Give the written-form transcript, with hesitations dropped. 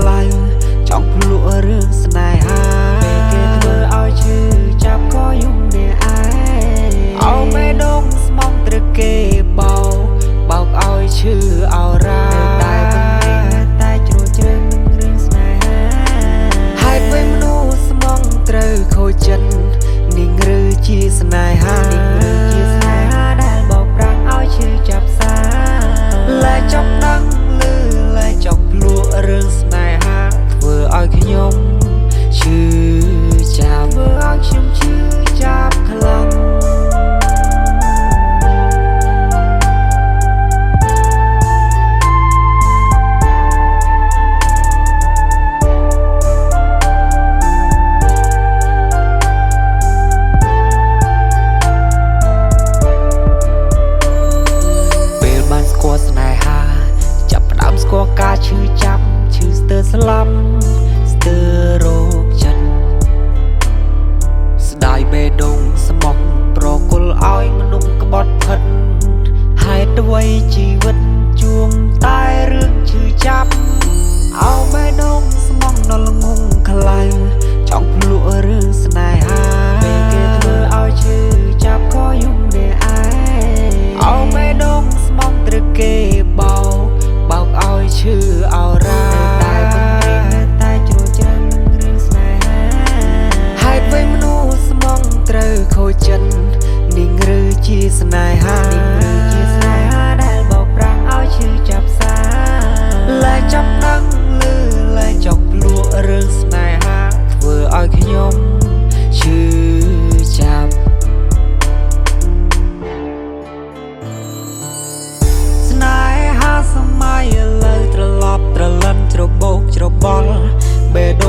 ឡើងចង់ភ្លក់រឿងស្នេហាពេលគេធ្វើឲ្យឈឺចាប់ក៏យំនេះឯងអោមេដងស្មងត្រូវគេបោកឲ្យឈឺអរ៉ាតែជ្រួជ្រើងរឿងស្នេហាហើយពេលមនុស្សស្មងត្រូវខូចចិត្តនាងឬជាស្នេហាដែលបោកប្រាំងឲ្យឈឺចាប់សាលែចង់ដឹងឮលែចង់ភ្លក់រឿងស្នេហាធ្វើឲ្យខ្ញុំឈឺចាប់ធ្វើឲ្យខ្ញុំឈឺចាប់ខ្លាំងស្គាល់ការឈឺចាប់ឈឺស្ទើរស្លាប់ស្ទើររោគចិត្តស្ដាយបេះដូងស្មោះប្រគល់ឲ្យមនុស្សក្បត់ផិតហេតុអ្វីជីវិតជួងតែរឿងឈឺចាប់អោបេះដូងស្មោះដល់ងងខ្លាំងចង់ភ្លក់រឿងស្នេហាពេលគេធ្វើឲ្យឈឺចាប់ក៏យំនេះឯងអោបេះដូងស្មោះត្រូវគេបោកឲ្យឈឺអរ៉ាតែជ្រួជ្រើងរឿងស្នេហាហើយពេលមនុស្សស្មងត្រូវខូចចិត្តនាងឬជាស្នេហាដែលបោកប្រាំងឲ្យឈឺចាប់សាលែចង់ដឹងឮលែចង់ភ្លក់រឿងស្នេហាធ្វើឲ្យខ្ញុំឈឺចាប់ស្នេហាសម័យឥឡូវត្រឡប់ត្រលិនច្របូកច្របល់បេះដូ